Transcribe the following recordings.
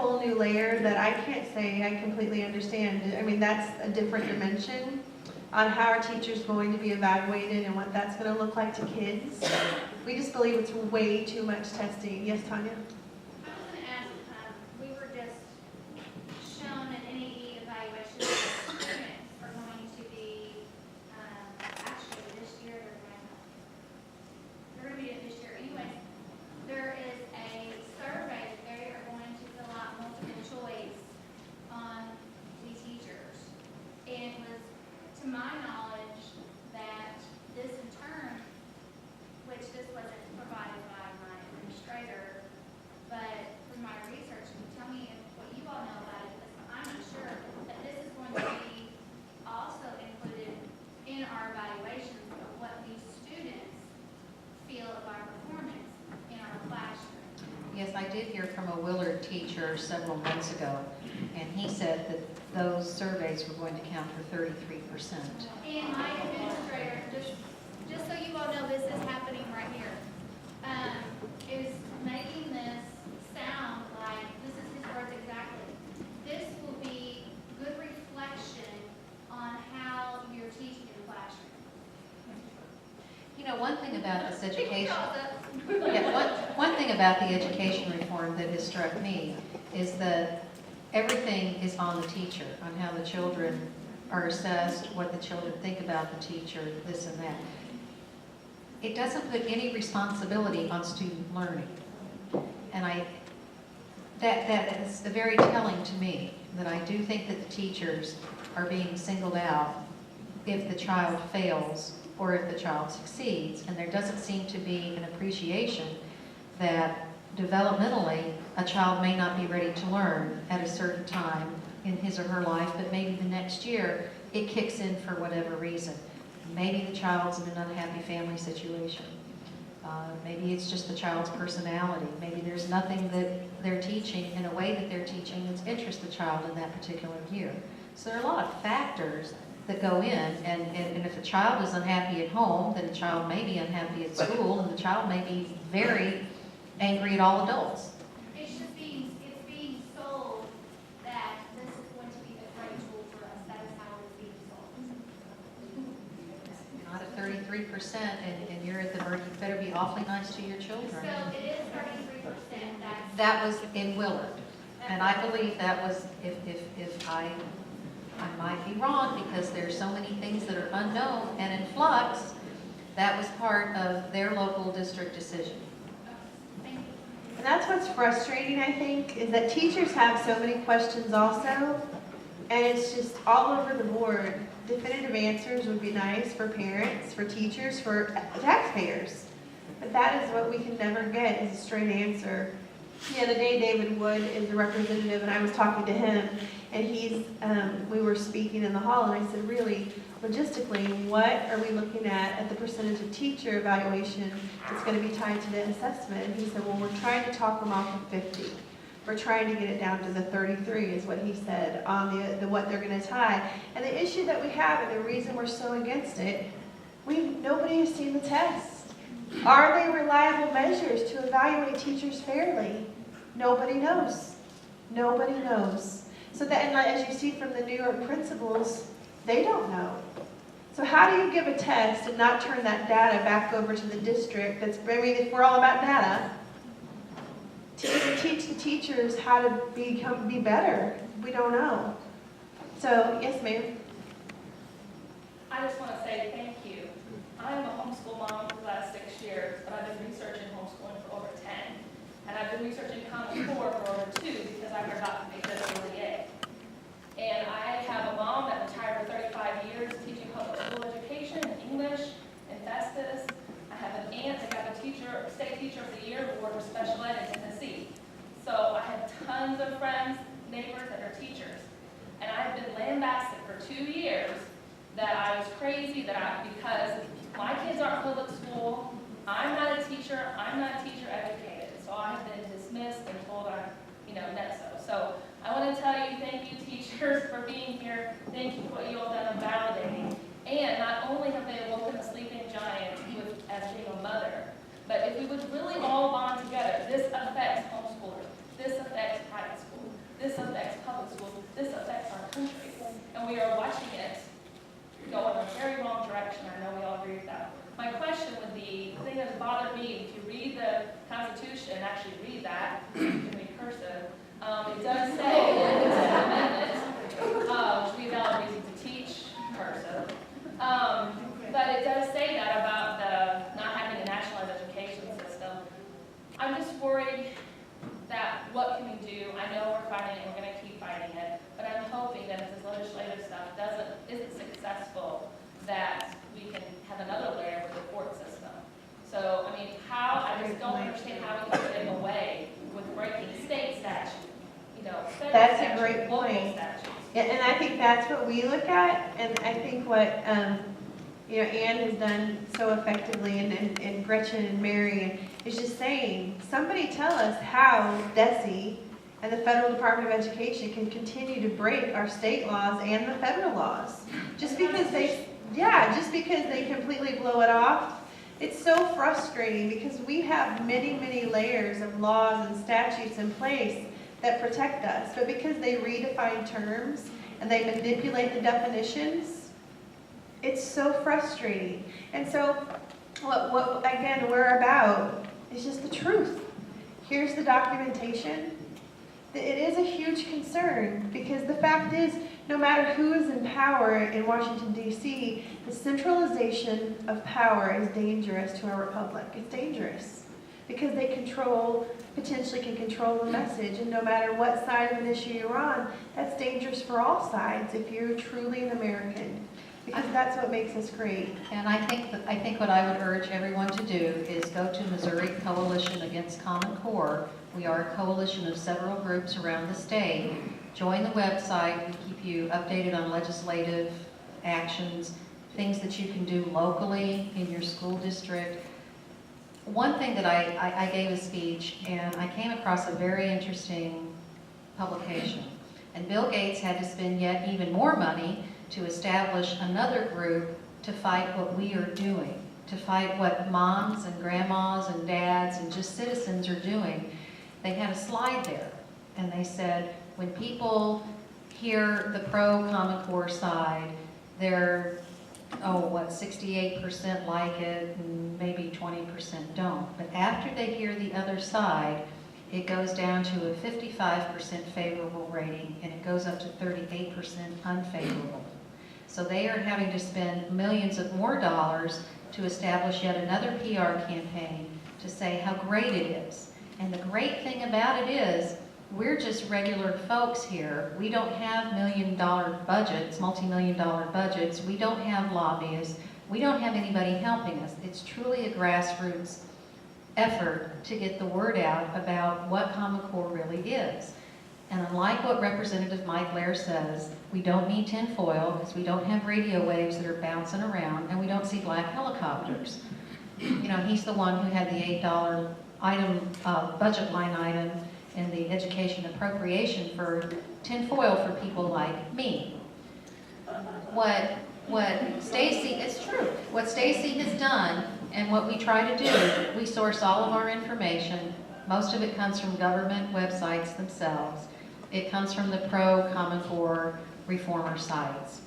whole new layer that I can't say I completely understand. I mean, that's a different dimension on how our teachers going to be evaluated and what that's going to look like to kids. We just believe it's way too much testing. Yes, Tanya? I was going to ask, we were just shown an NAE evaluation that students are going to be, actually this year, they're going to be it this year. Anyways, there is a survey that they are going to fill out multiple choice on the teachers. And it was, to my knowledge, that this in turn, which this wasn't provided by my administrator, but from my research, can you tell me what you all know about it? Because I'm not sure that this is going to be also included in our evaluations of what these students feel of our performance in our classroom. Yes, I did hear from a Willard teacher several months ago, and he said that those surveys were going to count for 33%. And my administrator, just so you all know, this is happening right here, is making this sound like, this is his words exactly, this will be good reflection on how you're teaching in the classroom. You know, one thing about this People education, calls up. yeah, one thing about the education reform that has struck me is that everything is on the teacher, on how the children are assessed, what the children think about the teacher, this and that. It doesn't put any responsibility on student learning. And that is very telling to me, that I do think that the teachers are being singled out if the child fails or if the child succeeds. And there doesn't seem to be an appreciation that developmentally a child may not be ready to learn at a certain time in his or her life, but maybe the next year it kicks in for whatever reason. Maybe the child's in an unhappy family situation. Maybe it's just the child's personality. Maybe there's nothing that they're teaching in a way that they're teaching that's interests the child in that particular year. So there are a lot of factors that go in, and if a child is unhappy at home, then the child may be unhappy at school, and the child may be very angry at all adults. It's being sold that this is going to be a great tool for us. That is how it's being sold. Not at 33%, and you're at the verge, you better be awfully nice to your children. So it is 33%. That was in Willard, and I believe that was, if I might be wrong, because there's so many things that are unknown and in flux, that was part of their local district decision. Thank you. And that's what's frustrating, I think, is that teachers have so many questions also, and it's just all over the board. Definitive answers would be nice for parents, for teachers, for taxpayers. But that is what we can never get, is a straight answer. The other day, David Wood is a representative, and I was talking to him, and we were speaking in the hall, and I said, really, logistically, what are we looking at the percentage of teacher evaluation that's going to be tied to the assessment? And he said, well, we're trying to talk them off of 50. We're trying to get it down to the 33 is what he said on the what they're going to tie. And the issue that we have, and the reason we're so against it, nobody has seen the test. Are they reliable measures to evaluate teachers fairly? Nobody knows. Nobody knows. So that, and as you see from the New York principals, they don't know. So how do you give a test and not turn that data back over to the district? If we're all about data, to teach the teachers how to be better. We don't know. So, yes, ma'am. I just want to say thank you. I'm a homeschool mom for the last 6 years, but I've been researching homeschooling for over 10. And I've been researching Common Core for over 2 because I forgot to make this really A. And I have a mom that retired for 35 years teaching public school education and English and Festus. I have an aunt that got the state teacher of the year award for special ed in Tennessee. So I have tons of friends, neighbors that are teachers. And I've been lambasted for 2 years that I was crazy, because my kids aren't public school, I'm not a teacher educated. So I have been dismissed and told I'm, NETSO. So I want to tell you, thank you teachers for being here. Thank you for what you all done in validating. And not only have they awoken a sleeping giant as being a mother, but if we would really all bond together, this affects homeschoolers. This affects private school. and we are watching it go in a very wrong direction. I know we all agree with that. My question would be, the thing that bothered me, if you read the Constitution, actually read that, you can read cursive, it does say, in the Second Amendment, which we know are easy to teach cursive, but it does say that about the not having a nationalized education system. I'm just worried that what can we do? I know we're fighting it, we're going to keep fighting it, but I'm hoping that if this legislative stuff isn't successful, that we can have another layer with the court system. So, I mean, I just don't understand how we can get away with breaking state statute, federal That's a statute, great local point. statutes. Yeah, and I think that's what we look at, and I think what, Anne has done so effectively, and Gretchen and Mary, is just saying, somebody tell us how DESE and the Federal Department of Education can continue to break our state laws and the federal laws. Just because they completely blow it off. It's so frustrating because we have many, many layers of laws and statutes in place that protect us, but because they redefine terms and they manipulate the definitions, it's so frustrating. And so what again we're about is just the truth. Here's the documentation. It is a huge concern because the fact is, no matter who is in power in Washington, D.C., the centralization of power is dangerous to our republic. It's dangerous because they potentially can control the message, and no matter what side of an issue you're on, that's dangerous for all sides if you're truly an American, because that's what makes us great. And I think what I would urge everyone to do is go to Missouri Coalition Against Common Core. We are a coalition of several groups around the state. Join the website. We keep you updated on legislative actions, things that you can do locally in your school district. One thing that I gave a speech, and I came across a very interesting publication. And Bill Gates had to spend yet even more money to establish another group to fight what we are doing, to fight what moms and grandmas and dads and just citizens are doing. They had a slide there, and they said, when people hear the pro-Common Core side, they're, 68% like it, and maybe 20% don't. But after they hear the other side, it goes down to a 55% favorable rating, and it goes up to 38% unfavorable. So they are having to spend millions of more dollars to establish yet another PR campaign to say how great it is. And the great thing about it is, we're just regular folks here. We don't have million-dollar budgets, multi-million-dollar budgets. We don't have lobbyists. We don't have anybody helping us. It's truly a grassroots effort to get the word out about what Common Core really is. And unlike what Representative Mike Blair says, we don't need tinfoil because we don't have radio waves that are bouncing around, and we don't see black helicopters. He's the one who had the $8 item, budget line item in the education appropriation for tinfoil for people like me. What Stacy, it's true, what Stacy has done and what we try to do, we source all of our information. Most of it comes from government websites themselves. It comes from the pro-Common Core reformer sites.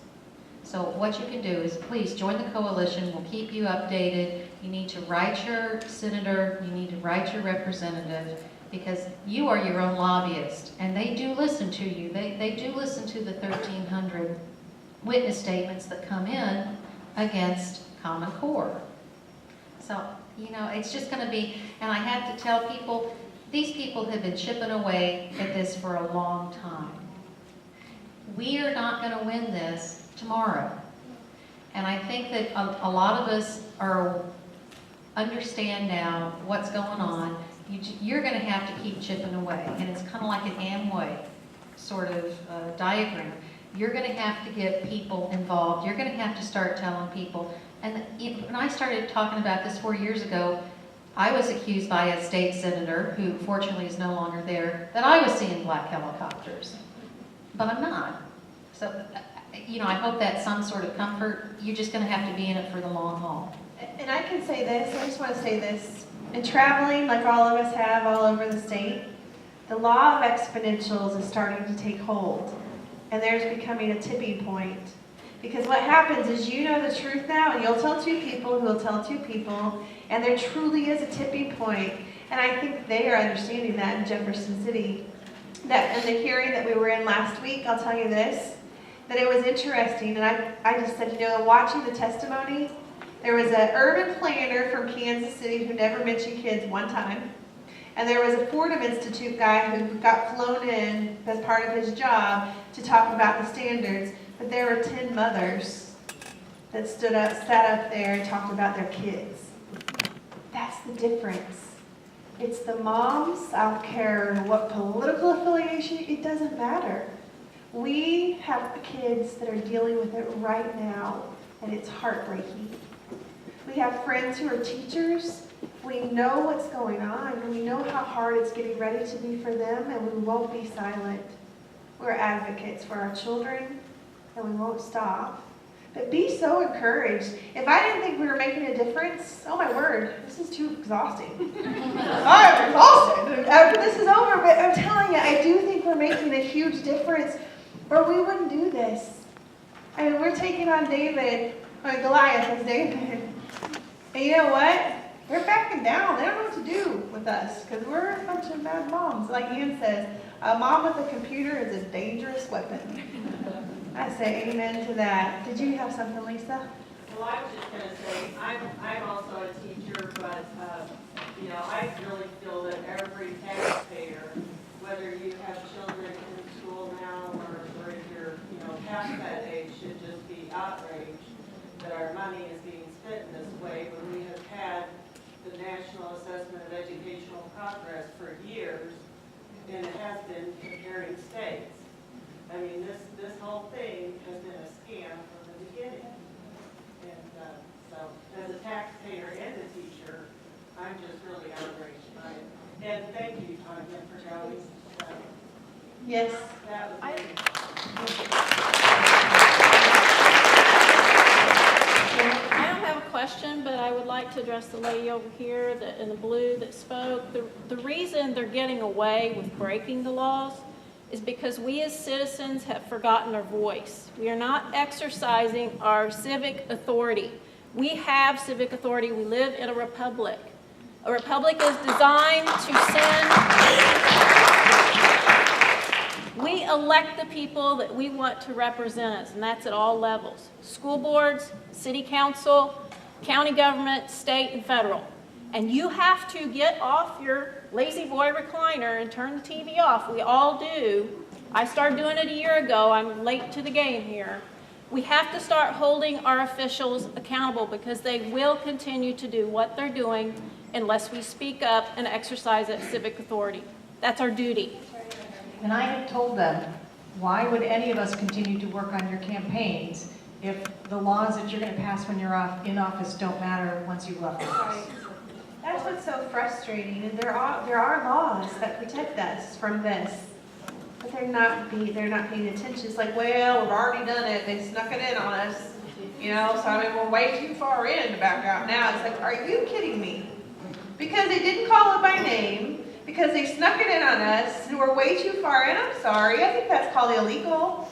So what you can do is please join the coalition. We'll keep you updated. You need to write your senator, you need to write your representative, because you are your own lobbyist, and they do listen to you. They do listen to the 1,300 witness statements that come in against Common Core. So, it's just going to be, and I have to tell people, these people have been chipping away at this for a long time. We are not going to win this tomorrow. And I think that a lot of us understand now what's going on. You're going to have to keep chipping away, and it's kind of like an Amway sort of diagram. You're going to have to get people involved. You're going to have to start telling people. And when I started talking about this 4 years ago, I was accused by a state senator, who fortunately is no longer there, that I was seeing black helicopters. But I'm not. So, I hope that's some sort of comfort. You're just going to have to be in it for the long haul. And I can say this, I just want to say this. In traveling, like all of us have all over the state, the law of exponentials is starting to take hold. and there's becoming a tipping point. Because what happens is you know the truth now, and you'll tell two people who will tell two people, and there truly is a tipping point. And I think they are understanding that in Jefferson City. That in the hearing that we were in last week, I'll tell you this, that it was interesting, and I just said, you know, watching the testimony, there was an urban planner from Kansas City who never mentioned kids one time. And there was a Fordham Institute guy who got flown in as part of his job to talk about the standards. But there were 10 mothers that sat up there and talked about their kids. That's the difference. It's the moms, I don't care what political affiliation, it doesn't matter. We have kids that are dealing with it right now, and it's heartbreaking. We have friends who are teachers. We know what's going on, and we know how hard it's getting ready to be for them, and we won't be silent. We're advocates for our children, and we won't stop. But be so encouraged. If I didn't think we were making a difference, oh my word, this is too exhausting. I'm exhausted after this is over, but I'm telling you, I do think we're making a huge difference, or we wouldn't do this. I mean, we're taking on Goliath as David. And you know what? They're backing down. They don't know what to do with us because we're a bunch of bad moms. Like Ian says, a mom with a computer is a dangerous weapon. I say amen to that. Did you have something, Lisa? Well, I was just going to say, I'm also a teacher, but, you know, I really feel that every taxpayer, whether you have children in school now or if you're, you know, past that age, should just be outraged that our money is being spent in this way when we have had the National Assessment of Educational Progress for years, and it has been comparing states. I mean, this whole thing has been a scam from the beginning. And so, as a taxpayer and a teacher, I'm just really outraged by it. And thank you, Tanya, for going. Yes. That was great. I don't have a question, but I would like to address the lady over here in the blue that spoke. The reason they're getting away with breaking the laws is because we as citizens have forgotten our voice. We are not exercising our civic authority. We have civic authority. We live in a republic. A republic is designed to we elect the people that we want to represent us, and that's at all levels. School boards, city council, county government, state, and federal. And you have to get off your lazy boy recliner and turn the TV off. We all do. I started doing it a year ago. I'm late to the game here. We have to start holding our officials accountable because they will continue to do what they're doing unless we speak up and exercise that civic authority. That's our duty. And I had told them, why would any of us continue to work on your campaigns if the laws that you're going to pass when you're in office don't matter once you've left office? That's what's so frustrating, and there are laws that protect us from this, but they're not paying attention. It's like, well, we've already done it. They snuck it in on us, you know. So I mean, we're way too far in to back out now. It's like, are you kidding me? Because they didn't call it by name, because they snuck it in on us, and we're way too far in. I'm sorry. I think that's called illegal.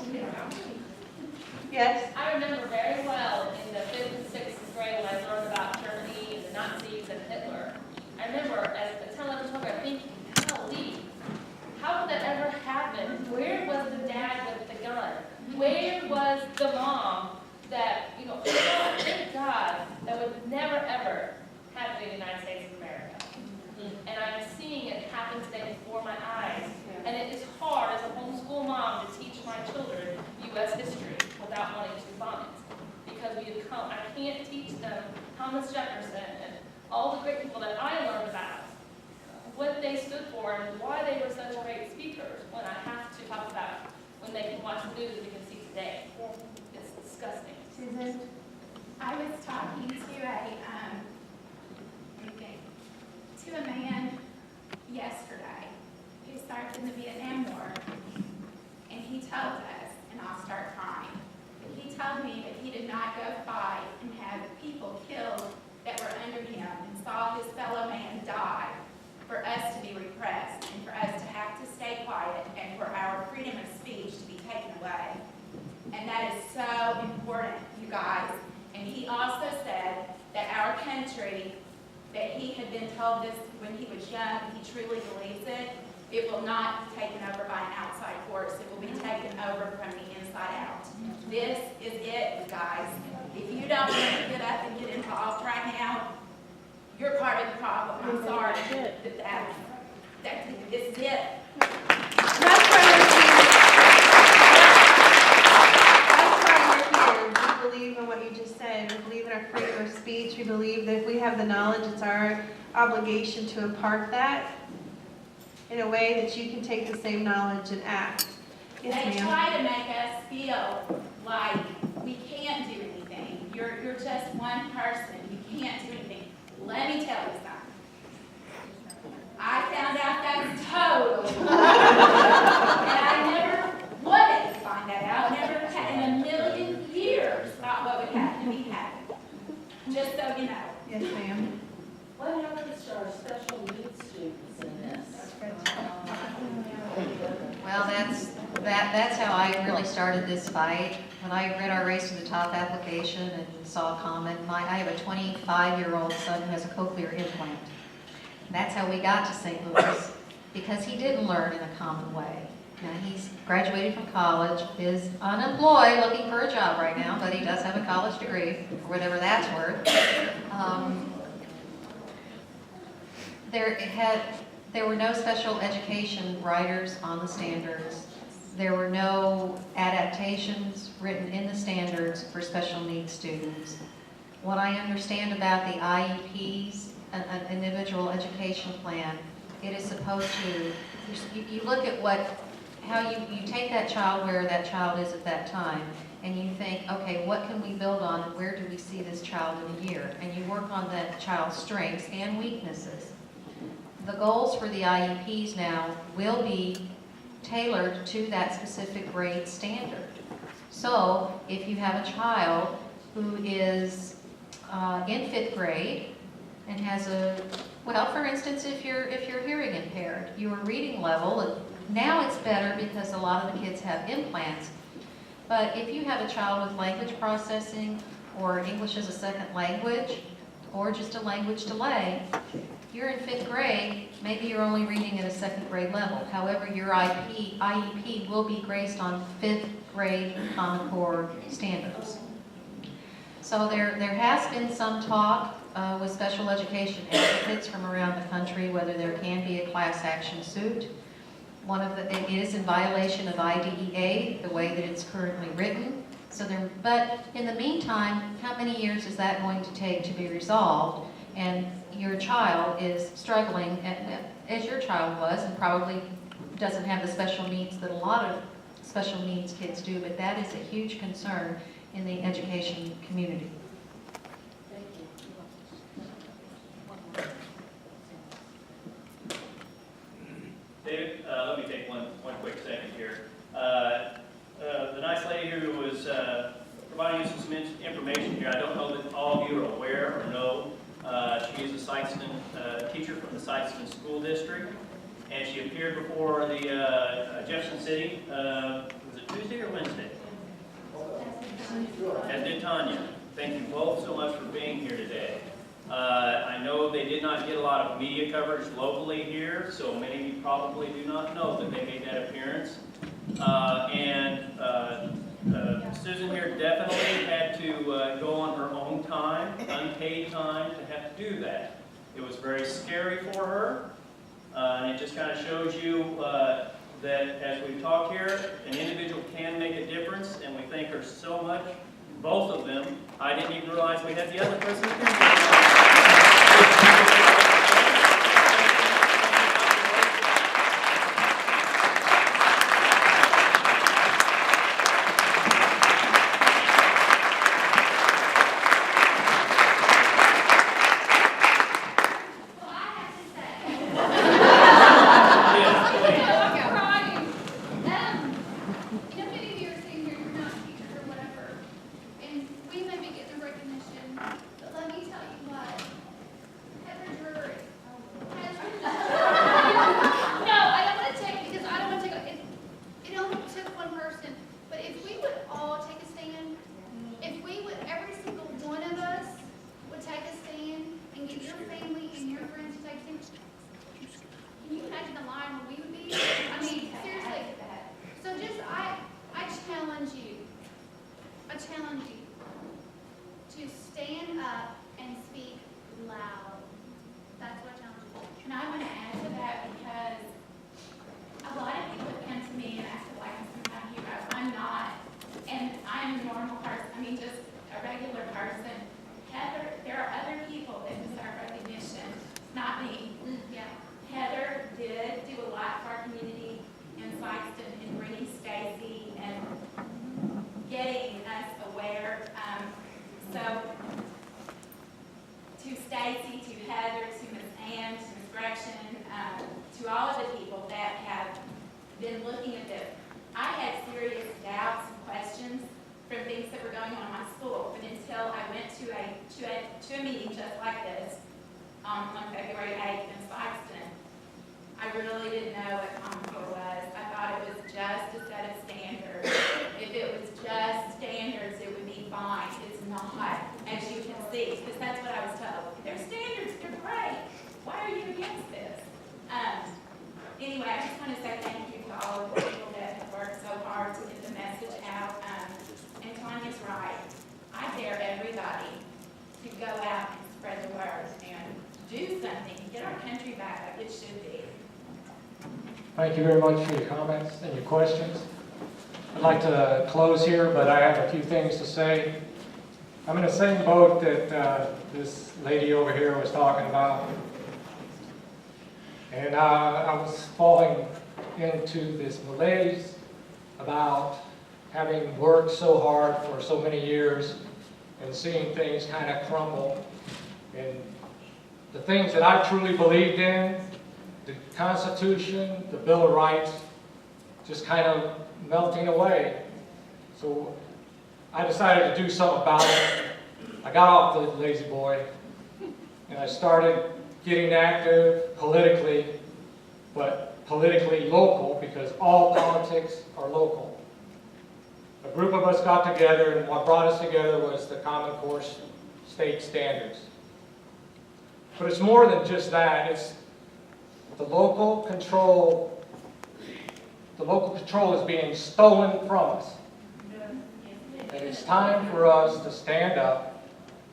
Yes. I remember very well in the 5th and 6th grade when I learned about Germany and the Nazis and Hitler. I remember as a 10, 11, 12 year old thinking, golly, how would that ever happen? Where was the dad with the gun? Where was the mom that, you know, thank God, that would never ever happen in the United States of America. And I'm seeing it happen today before my eyes. And it is hard as a homeschool mom to teach my children U.S. history without wanting to vomit. Because I can't teach them Thomas Jefferson and all the great people that I learned about, what they stood for and why they were such great speakers when I have to talk about when they can watch the news and we can see today. It's disgusting. Susan? I was talking to a man yesterday who served in the Vietnam War, and he told us, and I'll start crying, but he told me that he did not go fight and have the people killed that were under him and saw his fellow man die for us to be repressed and for us to have to stay quiet and for our freedom of speech to be taken away. he had been told this when he was young, he truly believes it. It will not be taken over by an outside force. It will be taken over from the inside out. This is it, you guys. If you don't want to get up and get involved right now, you're part of the problem. I'm sorry. This is it. That's why we're here. We believe in what you just said. We believe in our freedom of speech. We believe that if we have the knowledge, it's our obligation to impart that in a way that you can take the same knowledge and act. They Yes, ma'am. try to make us feel like we can't do anything. You're just one person. You can't do anything. Let me tell you something. I found out that's total. And I never wanted to find that out. Never had in a million years thought what would happen to me happened. Just so you know. Yes, ma'am. What happens to our special needs students in this? Well, that's how I really started this fight. When I read our Race to the Top application and saw a comment, I have a 25-year-old son who has a cochlear implant. That's how we got to St. Louis, because he didn't learn in a common way. Now, he's graduated from college, is unemployed, looking for a job right now, but he does have a college degree, or whatever that's worth. There were no special education writers on the standards. There were no adaptations written in the standards for special needs students. What I understand about the IEPs, an individual education plan, it is supposed to, you look at how you take that child where that child is at that time, and you think, okay, what can we build on, and where do we see this child in a year? And you work on that child's strengths and weaknesses. The goals for the IEPs now will be tailored to that specific grade standard. So if you have a child who is in 5th grade and has for instance, if you're hearing impaired, your reading level, now it's better because a lot of the kids have implants. But if you have a child with language processing or English as a second language or just a language delay, you're in 5th grade, maybe you're only reading at a 2nd grade level. However, your IEP will be based on 5th grade Common Core standards. So there has been some talk with special education advocates from around the country whether there can be a class action suit. It is in violation of IDEA, the way that it's currently written. But in the meantime, how many years is that going to take to be resolved? And your child is struggling, as your child was, and probably doesn't have the special needs that a lot of special needs kids do, but that is a huge concern in the education community. David, let me take one quick second here. The nice lady who was providing us with some information here, I don't know that all of you are aware or know. She is a Sykeston teacher from the Sykeston School District, and she appeared before the Jefferson City, was it Tuesday or Wednesday? As did Tanya. Thank you both so much for being here today. I know they did not get a lot of media coverage locally here, so many of you probably do not know that they made that appearance. Susan here definitely had to go on her own time, unpaid time, to have to do that. It was very scary for her, and it just kind of shows you that as we've talked here, an individual can make a difference, and we thank her so much, both of them. I didn't even realize we had the other person here. And we may be getting recognition, but let me tell you what, Heather on February 8th in Sykeston. I really didn't know what Common Core was. I thought it was just a set of standards. If it was just standards, it would be fine. It's not, as you can see, because that's what I was told. They're standards, they're great. Why are you against this? Anyway, I just want to say thank you to all of the people that have worked so hard to get the message out. And Tanya's right. I dare everybody to go out and spread the word and do something, get our country back like it should be. Thank you very much for your comments and your questions. I'd like to close here, but I have a few things to say. I'm in the same boat that this lady over here was talking about. And I was falling into this malaise about having worked so hard for so many years and seeing things kind of crumble. And the things that I truly believed in, the Constitution, the Bill of Rights, just kind of melting away. So I decided to do something about it. I got off the lazy boy and I started getting active politically, but politically local, because all politics are local. A group of us got together, and what brought us together was the Common Core state standards. But it's more than just that. It's the local control. The local control is being stolen from us. And it's time for us to stand up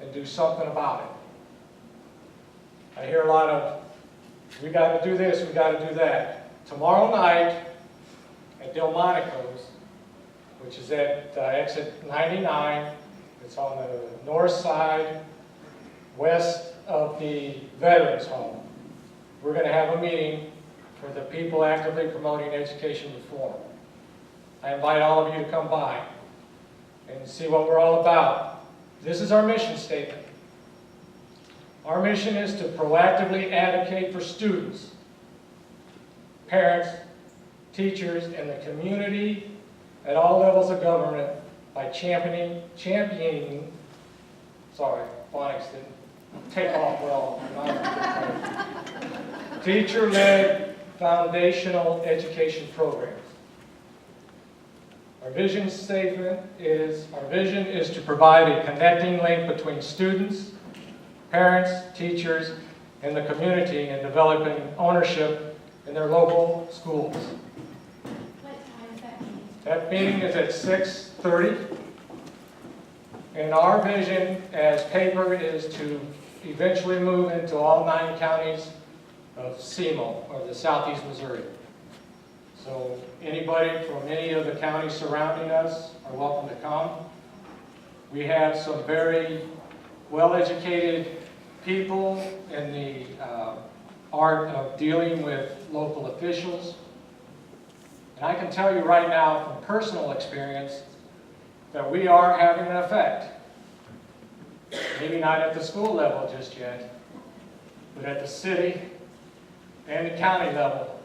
and do something about it. I hear a lot of, we got to do this, we got to do that. Tomorrow night at Delmonico's, which is at exit 99, it's on the north side, west of the Veterans Home. We're going to have a meeting for the people actively promoting education reform. I invite all of you to come by and see what we're all about. This is our mission statement. Our mission is to proactively advocate for students, parents, teachers, and the community at all levels of government by championing, sorry, phonics didn't take off well. Teacher-led foundational education programs. Our vision statement is, our vision is to provide a connecting link between students, parents, teachers, and the community in developing ownership in their local schools. What time is that meeting? That meeting is at 6:30. And our vision as paper is to eventually move into all 9 counties of SEMO, or the Southeast Missouri. So anybody from any of the counties surrounding us are welcome to come. We have some very well-educated people in the art of dealing with local officials. And I can tell you right now from personal experience that we are having an effect. Maybe not at the school level just yet, but at the city and the county level.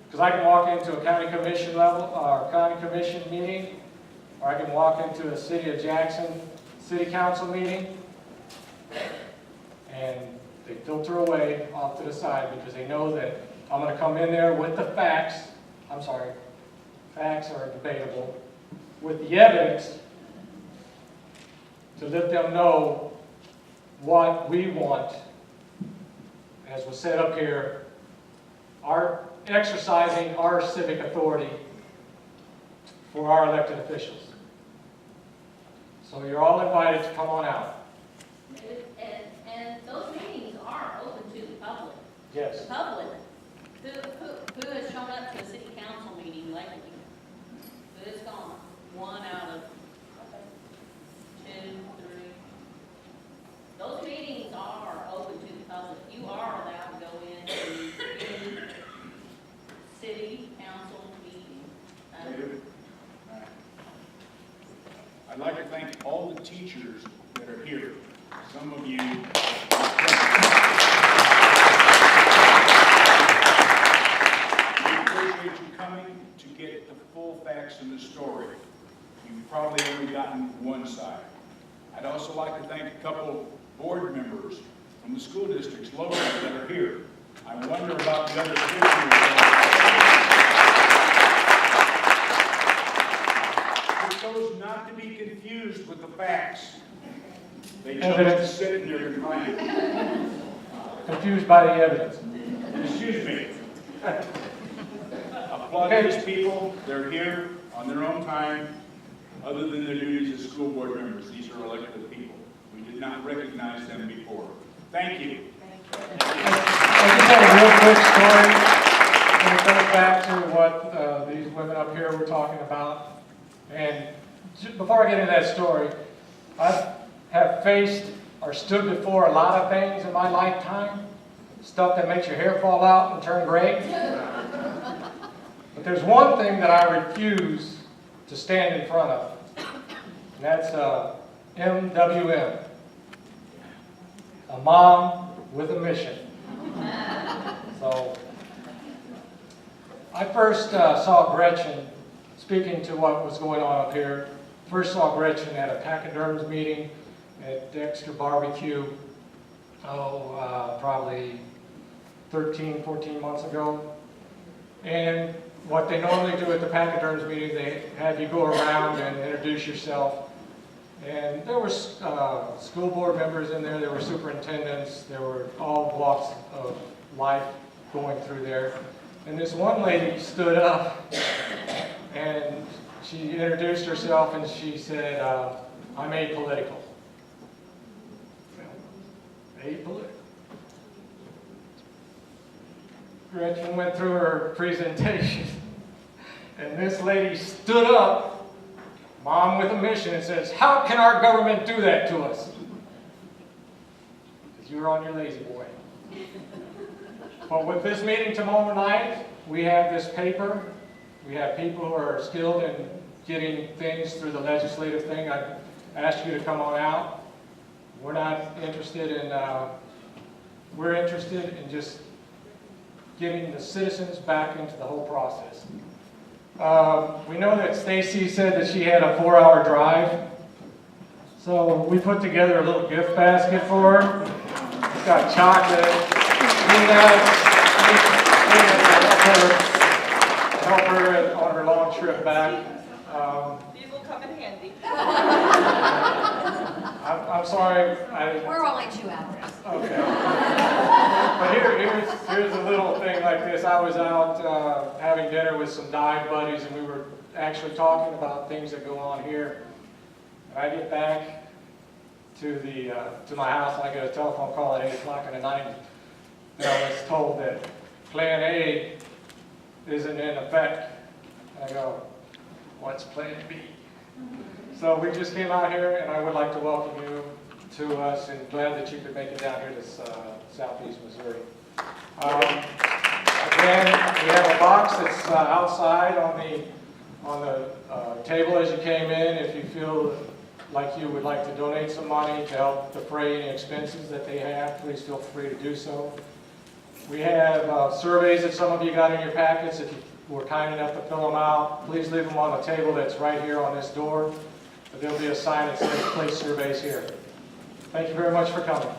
Because I can walk into a county commission level, or county commission meeting, or I can walk into a City of Jackson City Council meeting, and they filter away off to the side because they know that I'm going to come in there with the facts. I'm sorry, facts are debatable. With the evidence to let them know what we want, as was said up here, exercising our civic authority for our elected officials. So you're all invited to come on out. And those meetings are open to the public. Yes. The public, who has shown up to a city council meeting lately? Who has gone? 1 out of 2, 3. Those meetings are open to the public. You are allowed to go into any city council meeting. I'd like to thank all the teachers that are here. Some of you we appreciate you coming to get the full facts of the story. You've probably only gotten one side. I'd also like to thank a couple board members from the school districts locally that are here. I wonder about the other 50. They chose not to be confused with the facts. They chose to sit in their time. Confused by the evidence. Excuse me. Applaud these people. They're here on their own time, other than their duties as school board members. These are elected people. We did not recognize them before. Thank you. I just have a real quick story, and it goes back to what these women up here were talking about. And before I get into that story, I have faced or stood before a lot of things in my lifetime, stuff that makes your hair fall out and turn gray. But there's one thing that I refuse to stand in front of, and that's MWM, a mom with a mission. So, I first saw Gretchen, speaking to what was going on up here, first saw Gretchen at a pachyderms meeting at Dexter Barbecue, probably 13, 14 months ago. And what they normally do at the pachyderms meeting, they have you go around and introduce yourself. And there were school board members in there were superintendents, there were all walks of life going through there. And this one lady stood up and she introduced herself and she said, I'm apolitical. Apolitical. Gretchen went through her presentation and this lady stood up, mom with a mission, and says, how can our government do that to us? Because you're on your lazy boy. But with this meeting tomorrow night, we have this paper. We have people who are skilled in getting things through the legislative thing. I asked you to come on out. We're not interested in, we're interested in just getting the citizens back into the whole process. We know that Stacy said that she had a 4-hour drive. So we put together a little gift basket for her. It's got chocolate, peanuts, help her on her long trip back. These will come in handy. I'm sorry. We're only 2 hours. Okay. But here's a little thing like this. I was out having dinner with some dive buddies, and we were actually talking about things that go on here. And I get back to my house, and I get a telephone call at 8 o'clock in the night, and I was told that Plan A isn't in effect. And I go, what's Plan B? So we just came out here, and I would like to welcome you to us, and glad that you could make it down here to Southeast Missouri. Again, we have a box that's outside on the table as you came in. If you feel like you would like to donate some money to help defray any expenses that they have, please feel free to do so. We have surveys that some of you got in your packets. If you were kind enough to fill them out, please leave them on the table that's right here on this door. But there'll be a sign that says place surveys here. Thank you very much for coming.